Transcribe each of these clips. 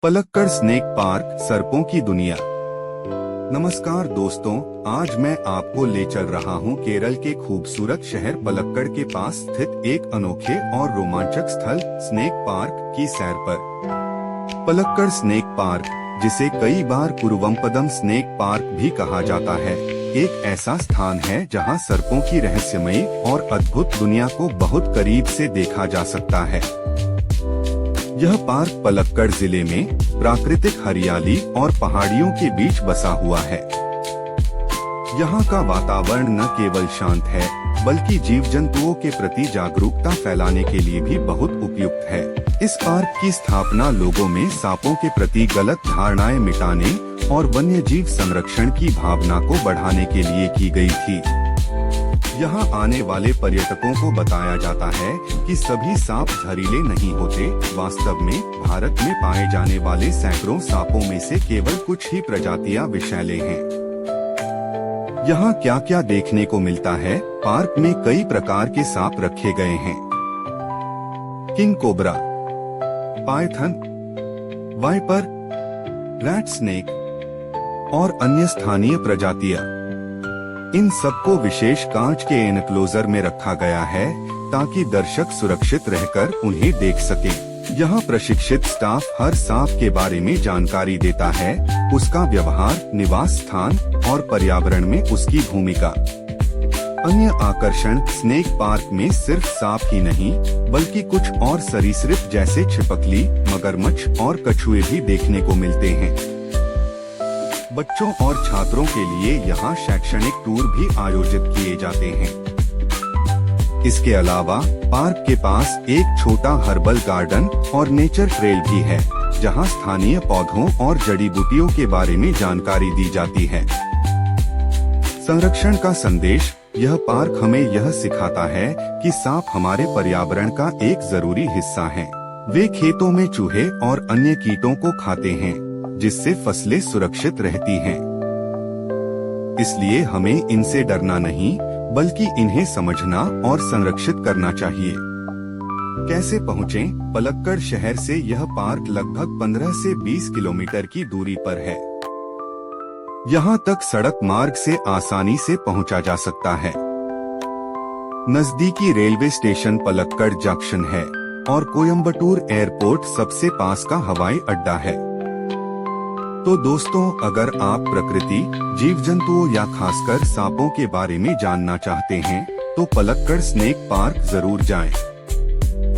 Palakkad snake park, सर्पों की दुनिया। नमस्कार दोस्तों, आज मैं आपको ले चल रहा हूं केरल के खूबसूरत शहर पलक्कड़ के पास स्थित एक अनोखे और रोमांचक स्थल स्नेक पार्क की सैर पर। पलक्कड़ स्नेक पार्क, जिसे कई बार कुरुवंपदम स्नेक पार्क भी कहा जाता है, एक ऐसा स्थान है जहां सर्पों की रहस्यमयी और अद्भुत दुनिया को बहुत करीब से देखा जा सकता है। यह पार्क पलक्कड़ जिले में प्राकृतिक हरियाली और पहाड़ियों के बीच बसा हुआ है। यहाँ का वातावरण न केवल शांत है, बल्कि जीव जंतुओं के प्रति जागरूकता फैलाने के लिए भी बहुत उपयुक्त है। इस पार्क की स्थापना लोगों में सांपों के प्रति गलत धारणाएं मिटाने और वन्यजीव संरक्षण की भावना को बढ़ाने के लिए की गई थी। यहाँ आने वाले पर्यटकों को बताया जाता है कि सभी सांप जहरीले नहीं होते। वास्तव में भारत में पाए जाने वाले सैकड़ों सांपों में से केवल कुछ ही प्रजातियां विषैले हैं। यहाँ क्या क्या देखने को मिलता है? पार्क में कई प्रकार के सांप रखे गए हैं। King cobra, python, viper, rat snake और अन्य स्थानीय प्रजातियां। इन सबको विशेष कांच के एनक्लोजर में रखा गया है ताकि दर्शक सुरक्षित रहकर उन्हें देख सकें। यहाँ प्रशिक्षित स्टाफ हर सांप के बारे में जानकारी देता है, उसका व्यवहार, निवास स्थान और पर्यावरण में उसकी भूमिका। अन्य आकर्षण स्नेक पार्क में सिर्फ सांप ही नहीं, बल्कि कुछ और सरीसृप जैसे छिपकली, मगरमच्छ और कछुए भी देखने को मिलते हैं। बच्चों और छात्रों के लिए यहाँ शैक्षणिक टूर भी आयोजित किए जाते हैं। इसके अलावा पार्क के पास एक छोटा हर्बल गार्डन और नेचर ट्रेल भी है, जहाँ स्थानीय पौधों और जड़ी बूटियों के बारे में जानकारी दी जाती है। संरक्षण का संदेश, यह पार्क हमें यह सिखाता है कि सांप हमारे पर्यावरण का एक जरूरी हिस्सा हैं। वे खेतों में चूहे और अन्य कीटों को खाते हैं, जिससे फसलें सुरक्षित रहती हैं। इसलिए हमें इनसे डरना नहीं, बल्कि इन्हें समझना और संरक्षित करना चाहिए। कैसे पहुँचें? पलक्कड़ शहर से यह पार्क लगभग 15 से 20 किलोमीटर की दूरी पर है। यहाँ तक सड़क मार्ग से आसानी से पहुँचा जा सकता है। नजदीकी रेलवे स्टेशन पलक्कड़ जंक्शन है और कोयम्बटूर एयरपोर्ट सबसे पास का हवाई अड्डा है। तो दोस्तों, अगर आप प्रकृति, जीव जंतुओं या खासकर सांपों के बारे में जानना चाहते हैं, तो पलक्कड़ स्नेक पार्क जरूर जाएं।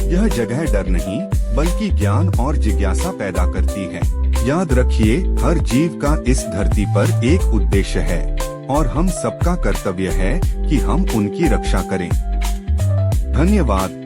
यह जगह डर नहीं, बल्कि ज्ञान और जिज्ञासा पैदा करती है। याद रखिए, हर जीव का इस धरती पर एक उद्देश्य है और हम सबका कर्तव्य है कि हम उनकी रक्षा करें। धन्यवाद।